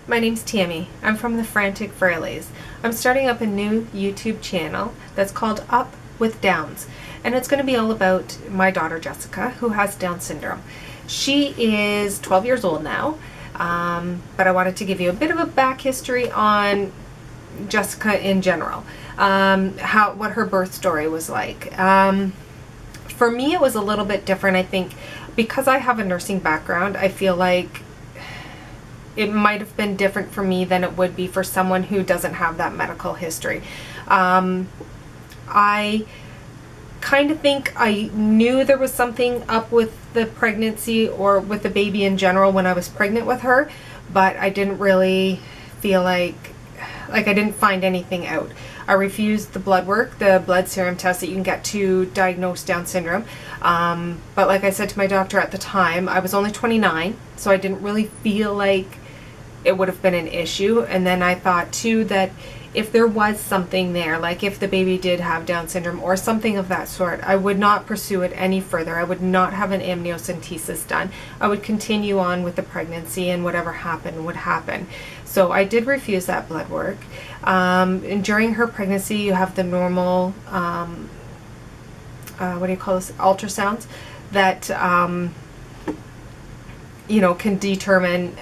my name's Tammy. I'm from the Frantic Fraleys. I'm starting up a new YouTube channel that's called Up with Downs, and it's going to be all about my daughter Jessica, who has Down syndrome. She is 12 years old now, but I wanted to give you a bit of a back history on Jessica in general, what her birth story was like. For me, it was a little bit different. I think because I have a nursing background, I feel like it might have been different for me than it would be for someone who doesn't have that medical history. I kind of think I knew there was something up with the pregnancy or with the baby in general when I was pregnant with her, but I didn't really feel like I didn't find anything out. I refused the blood work, the blood serum test that you can get to diagnose Down syndrome. But like I said to my doctor at the time, I was only 29, so I didn't really feel like it would have been an issue. And then I thought too that if there was something there, like if the baby did have Down syndrome or something of that sort, I would not pursue it any further. I would not have an amniocentesis done. I would continue on with the pregnancy, and whatever happened would happen. So I did refuse that blood work. And during her pregnancy, you have the normal, what do you call this, ultrasounds that, can determine,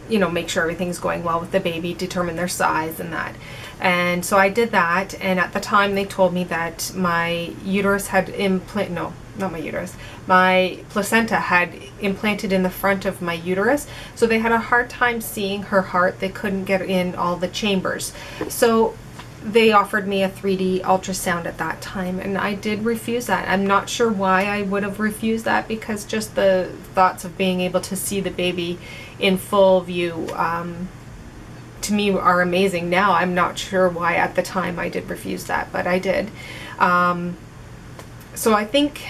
make sure everything's going well with the baby, determine their size and that. And so I did that, and at the time they told me that my uterus had my placenta had implanted in the front of my uterus, so they had a hard time seeing her heart. They couldn't get in all the chambers. So they offered me a 3D ultrasound at that time, and I did refuse that. I'm not sure why I would have refused that, because just the thoughts of being able to see the baby in full view to me are amazing. Now I'm not sure why at the time I did refuse that, but I did. So I think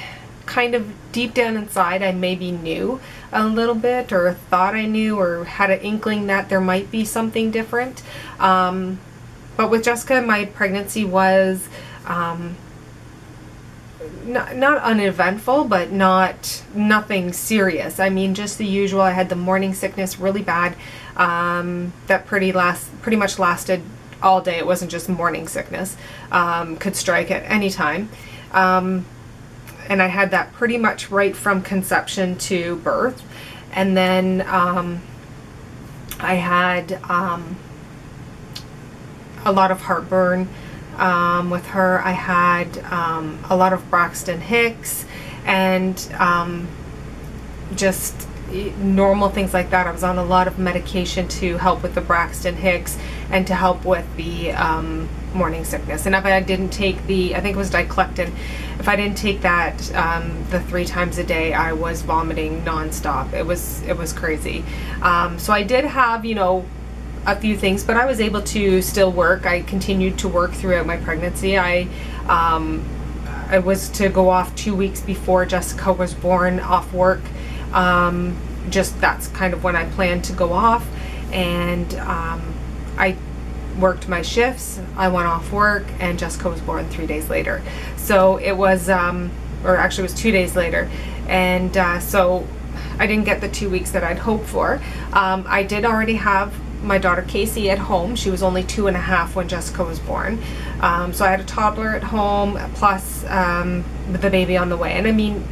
kind of deep down inside I maybe knew a little bit, or thought I knew, or had an inkling that there might be something different. But with Jessica, my pregnancy was not uneventful, but nothing serious. I mean, just the usual. I had the morning sickness really bad, that pretty much lasted all day. It wasn't just morning sickness. Could strike at any time. And I had that pretty much right from conception to birth. And then I had a lot of heartburn with her. I had a lot of Braxton Hicks, and just normal things like that. I was on a lot of medication to help with the Braxton Hicks and to help with the morning sickness. And if I didn't take I think it was Diclectin, if I didn't take that the 3 times a day, I was vomiting nonstop. It was crazy. So I did have, a few things, but I was able to still work. I continued to work throughout my pregnancy. I was to go off 2 weeks before Jessica was born, off work. Just that's kind of when I planned to go off, and I worked my shifts. I went off work, and Jessica was born 3 days later. So it was, or actually it was 2 days later, and so I didn't get the 2 weeks that I'd hoped for. I did already have my daughter Casey at home. She was only 2.5 when Jessica was born. So I had a toddler at home, plus with the baby on the way. And I mean,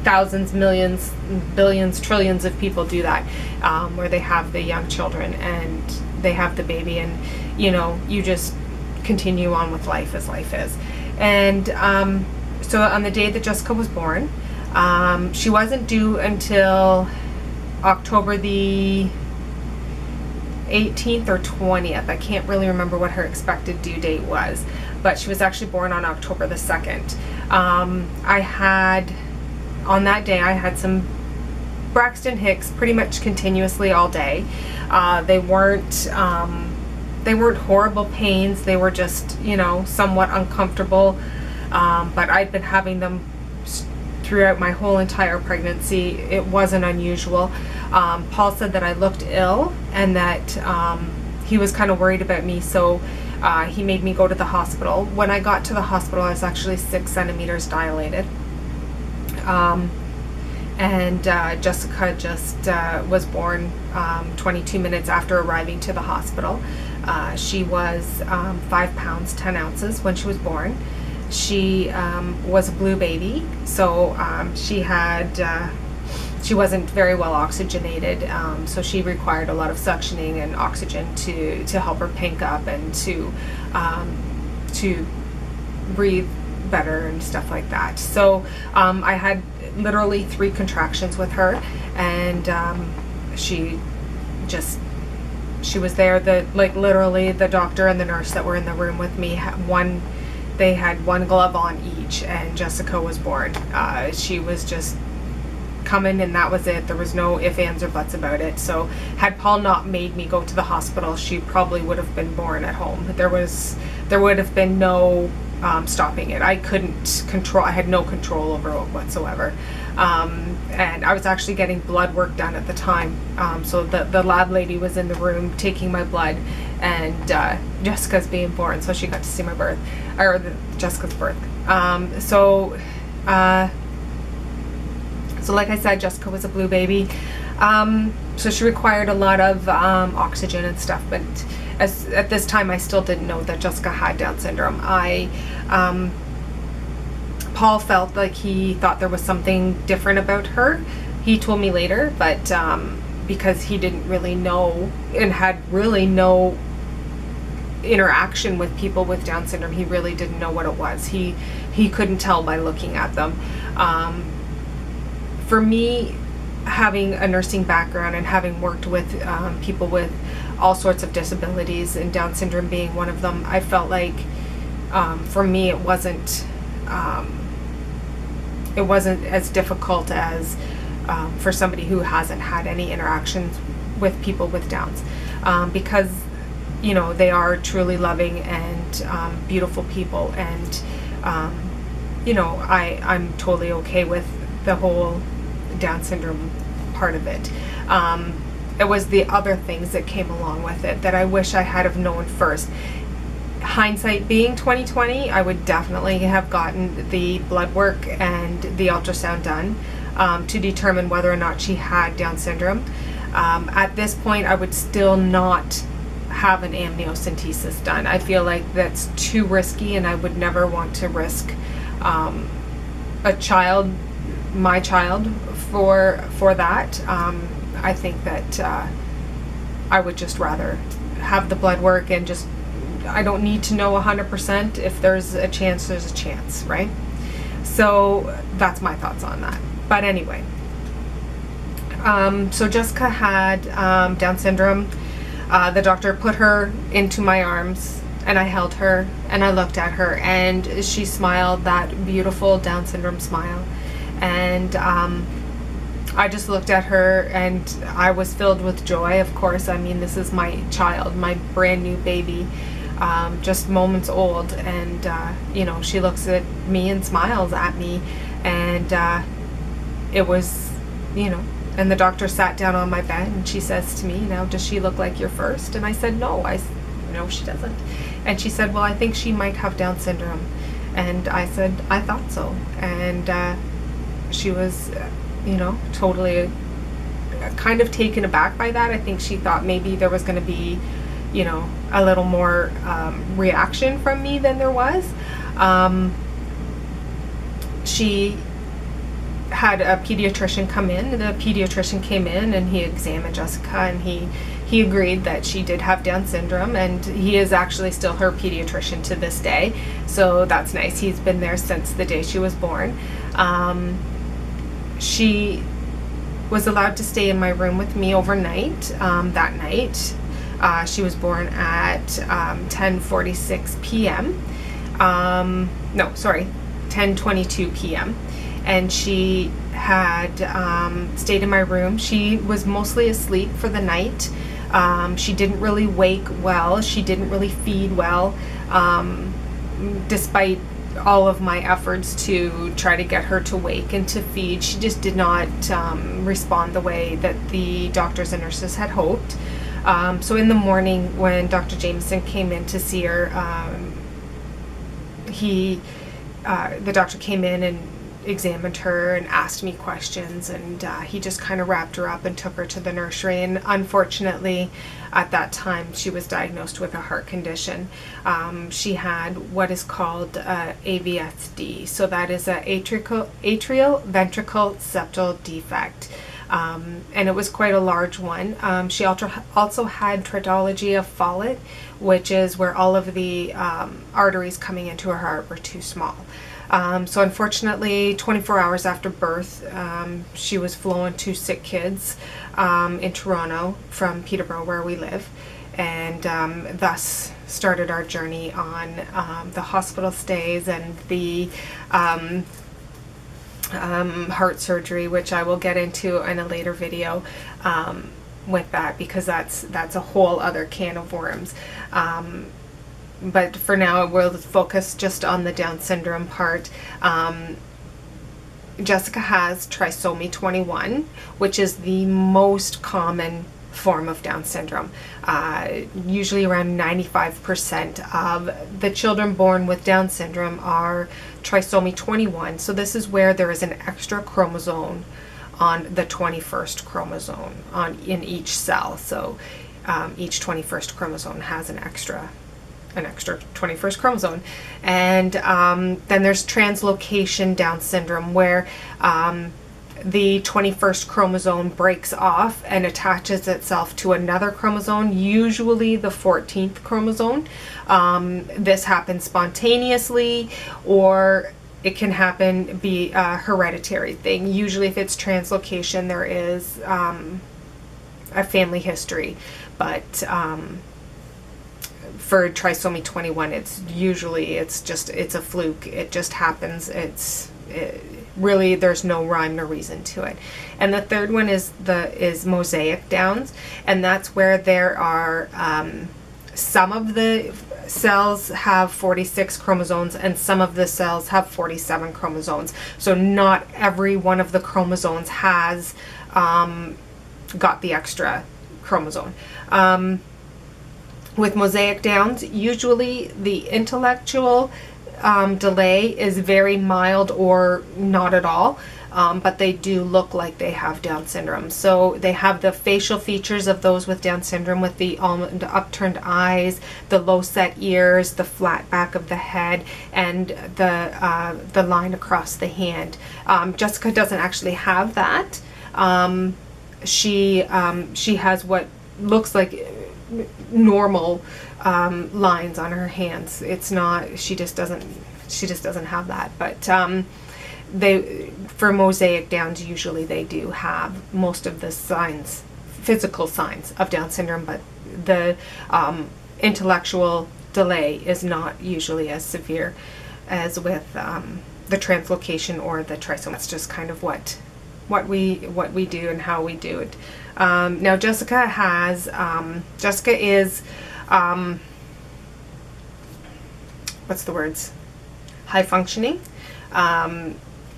thousands, millions, billions, trillions of people do that, where they have the young children and they have the baby, and you just continue on with life as life is. And so on the day that Jessica was born, she wasn't due until October the 18th or 20th. I can't really remember what her expected due date was, but she was actually born on October the 2nd. On that day, I had some Braxton Hicks pretty much continuously all day. They weren't horrible pains. They were just, somewhat uncomfortable. But I'd been having them throughout my whole entire pregnancy. It wasn't unusual. Paul said that I looked ill, and that he was kind of worried about me, so he made me go to the hospital. When I got to the hospital, I was actually 6 centimeters dilated. and Jessica just was born 22 minutes after arriving to the hospital. She was 5 pounds 10 ounces when she was born. She was a blue baby, so she wasn't very well oxygenated, so she required a lot of suctioning and oxygen to help her pink up and to breathe better and stuff like that. So I had literally 3 contractions with her, and she was there. Literally the doctor and the nurse that were in the room with me they had one glove on each, and Jessica was born. She was just coming, and that was it. There was no ifs, ands, or buts about it. So had Paul not made me go to the hospital, she probably would have been born at home. There would have been no stopping it. I had no control over it whatsoever. And I was actually getting blood work done at the time. So the lab lady was in the room taking my blood, and Jessica's being born, so she got to see my birth, or Jessica's birth. So like I said, Jessica was a blue baby. So she required a lot of oxygen and stuff, but at this time I still didn't know that Jessica had Down syndrome. Paul felt like he thought there was something different about her. He told me later, but because he didn't really know and had really no interaction with people with Down syndrome, he really didn't know what it was. He couldn't tell by looking at them. For me, having a nursing background and having worked with people with all sorts of disabilities, and Down syndrome being one of them, I felt like for me it wasn't as difficult as for somebody who hasn't had any interactions with people with Downs, because they are truly loving and beautiful people, and I'm totally okay with the whole Down syndrome part of it. It was the other things that came along with it that I wish I had have known first. Hindsight being 2020, I would definitely have gotten the blood work and the ultrasound done to determine whether or not she had Down syndrome. At this point, I would still not have an amniocentesis done. I feel like that's too risky, and I would never want to risk my child for that. I think that I would just rather have the blood work, and I don't need to know 100%. If there's a chance, there's a chance, right? So that's my thoughts on that. But anyway, so Jessica had Down syndrome. The doctor put her into my arms, and I held her, and I looked at her, and she smiled that beautiful Down syndrome smile. And I just looked at her, and I was filled with joy, of course. I mean, this is my child, my brand new baby, just moments old, and she looks at me and smiles at me, and it was, and the doctor sat down on my bed, and she says to me, "Now, does she look like your first?" And I said, "No, no, she doesn't." And she said, "Well, I think she might have Down syndrome." And I said, "I thought so." And she was, totally kind of taken aback by that. I think she thought maybe there was going to be, a little more reaction from me than there was. She had a pediatrician come in. The pediatrician came in, and he examined Jessica, and he agreed that she did have Down syndrome, and he is actually still her pediatrician to this day. So that's nice. He's been there since the day she was born. She was allowed to stay in my room with me overnight. That night, she was born at 10:46 p.m. 10:22 p.m. And she had stayed in my room. She was mostly asleep for the night. She didn't really wake well. She didn't really feed well, despite all of my efforts to try to get her to wake and to feed. She just did not respond the way that the doctors and nurses had hoped. So in the morning, when Dr. Jameson came in to see her, the doctor came in, and examined her and asked me questions, and he just kind of wrapped her up and took her to the nursery. And unfortunately, at that time, she was diagnosed with a heart condition. She had what is called AVSD, so that is a atrial ventricle septal defect. And it was quite a large one. She also had teratology of Fallot, which is where all of the arteries coming into her heart were too small. So unfortunately, 24 hours after birth, she was flown to Sick Kids in Toronto from Peterborough, where we live, and thus started our journey on the hospital stays and the heart surgery, which I will get into in a later video with that, because that's a whole other can of worms. But for now, we'll focus just on the Down syndrome part. Jessica has trisomy 21, which is the most common form of Down syndrome. Usually around 95% of the children born with Down syndrome are trisomy 21. So this is where there is an extra chromosome on the 21st chromosome in each cell. So each 21st chromosome has an extra 21st chromosome. And then there's translocation Down syndrome, where the 21st chromosome breaks off and attaches itself to another chromosome, usually the 14th chromosome. This happens spontaneously, or it can be a hereditary thing. Usually if it's translocation, there is a family history, but for trisomy 21, it's a fluke. It just happens. Really, there's no rhyme nor reason to it. And the third one is Mosaic Downs, and that's where there are some of the cells have 46 chromosomes and some of the cells have 47 chromosomes. So not every one of the chromosomes has got the extra chromosome. With Mosaic Downs, usually the intellectual delay is very mild or not at all, but they do look like they have Down syndrome. So they have the facial features of those with Down syndrome, with the upturned eyes, the low set ears, the flat back of the head, and the line across the hand. Jessica doesn't actually have that. She has what looks like normal lines on her hands. It's not, she just doesn't have that. But for Mosaic Downs, usually they do have most of the physical signs of Down syndrome, but the intellectual delay is not usually as severe as with the translocation or the trisomy. That's just kind of what we do and how we do it. Now Jessica is what's the words? High functioning.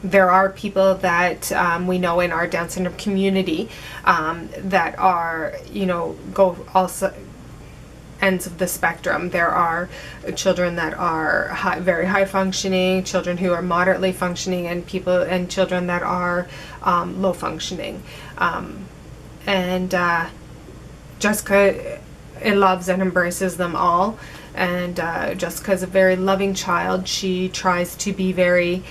There are people that we know in our Down syndrome community that are, go also ends of the spectrum. There are children that are very high functioning, children who are moderately functioning, and children that are low functioning. And Jessica loves and embraces them all. And Jessica is a very loving child. She tries to be very,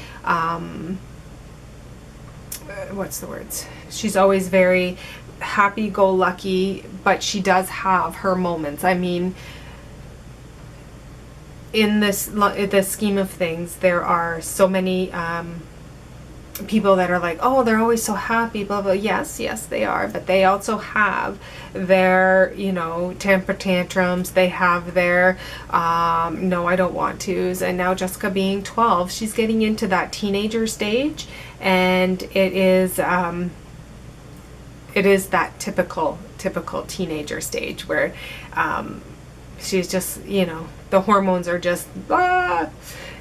what's the words? She's always very happy-go-lucky, but she does have her moments. I mean, in this scheme of things, there are so many people that are like, oh, they're always so happy, blah blah. Yes they are, but they also have their temper tantrums. They have their no, I don't want to's. And now Jessica being 12, she's getting into that teenager stage, and it is that typical teenager stage where she's just, the hormones are just blah.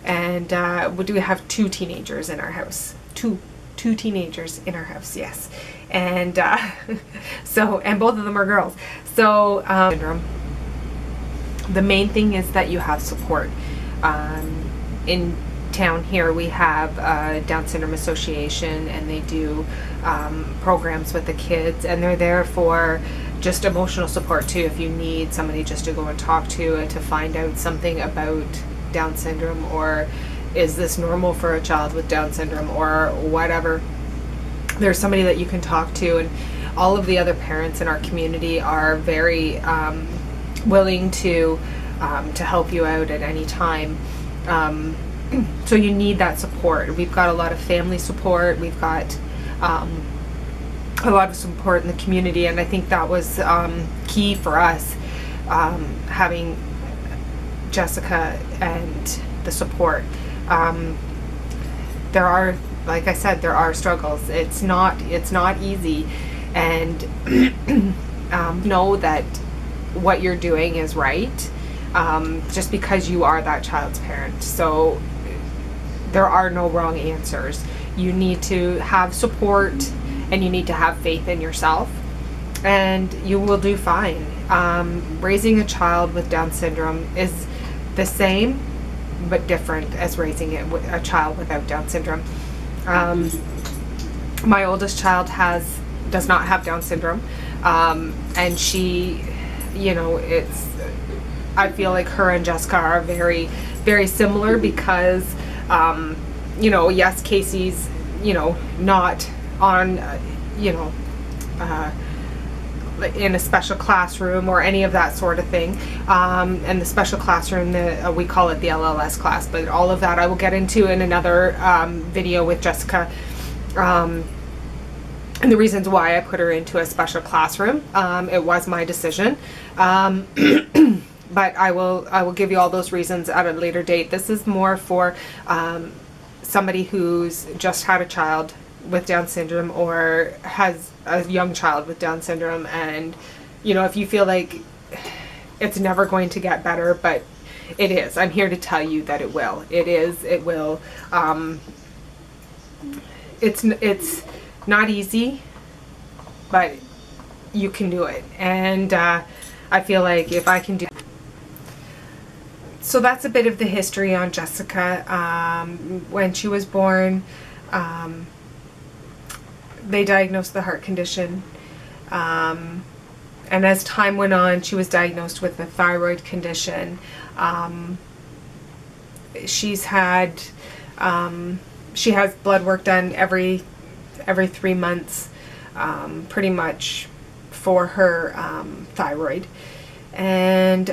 And we do have two teenagers in our house. Two teenagers in our house, yes. And and both of them are girls. So syndrome. The main thing is that you have support. In town here we have a Down Syndrome Association, and they do programs with the kids, and they're there for just emotional support too. If you need somebody just to go and talk to and to find out something about Down syndrome, or is this normal for a child with Down syndrome, or whatever, there's somebody that you can talk to. And all of the other parents in our community are very willing to help you out at any time. So you need that support. We've got a lot of family support. We've got a lot of support in the community, and I think that was key for us, having Jessica and the support. There are, like I said, there are struggles. It's not easy, and know that what you're doing is right, just because you are that child's parent. So there are no wrong answers. You need to have support, and you need to have faith in yourself, and you will do fine. Raising a child with Down syndrome is the same but different as raising a child without Down syndrome. My oldest child does not have Down syndrome, and she, I feel like her and Jessica are very, very similar because, yes, Casey's, not on, in a special classroom or any of that sort of thing. And the special classroom, we call it the LLS class, but all of that I will get into in another video with Jessica. And the reasons why I put her into a special classroom. It was my decision. But I will give you all those reasons at a later date. This is more for somebody who's just had a child with Down syndrome, or has a young child with Down syndrome, and if you feel like it's never going to get better, but it is. I'm here to tell you that it will. It will. It's not easy, but you can do it, and I feel like if I can do. So that's a bit of the history on Jessica. When she was born, they diagnosed the heart condition, and as time went on, she was diagnosed with a thyroid condition. She has blood work done every 3 months, pretty much, for her thyroid, and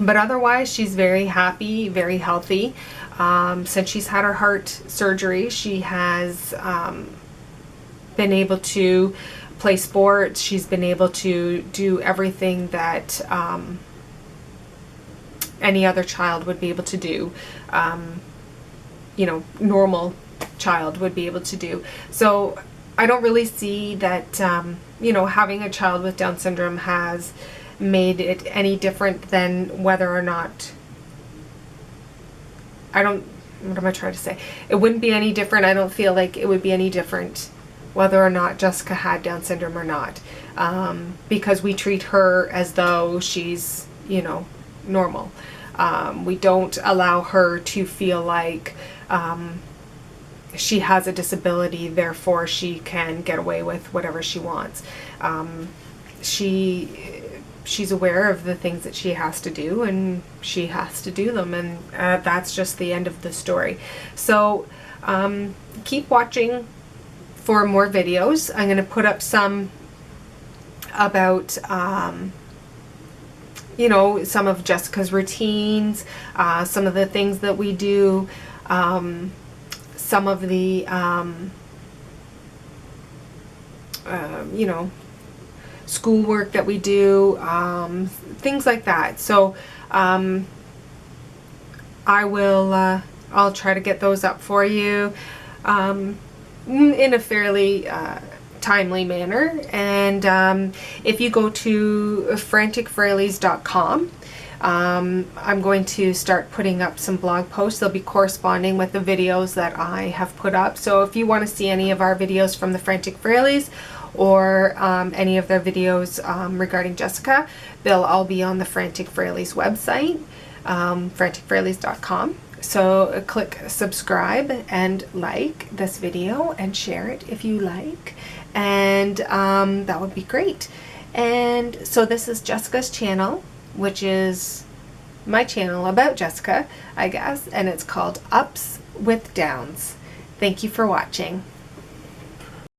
but otherwise she's very happy, very healthy. Since she's had her heart surgery, she has been able to play sports. She's been able to do everything that any other child would be able to do. Normal child would be able to do. So I don't really see that, having a child with Down syndrome has made it any different than whether or not, what am I trying to say? It wouldn't be any different. I don't feel like it would be any different whether or not Jessica had Down syndrome or not, because we treat her as though she's, normal. We don't allow her to feel like she has a disability, therefore she can get away with whatever she wants. She's aware of the things that she has to do, and she has to do them, and that's just the end of the story. So keep watching for more videos. I'm going to put up some about some of Jessica's routines, some of the things that we do, some of the schoolwork that we do, things like that. So I'll try to get those up for you in a fairly timely manner. And if you go to franticfraleys.com, I'm going to start putting up some blog posts. They'll be corresponding with the videos that I have put up. So if you want to see any of our videos from the Frantic Fraleys, or any of their videos regarding Jessica, they'll all be on the Frantic Fraleys website, franticfraleys.com. So click subscribe and like this video and share it if you like, and that would be great. And so this is Jessica's channel, which is my channel about Jessica, I guess, and it's called Ups with Downs. Thank you for watching.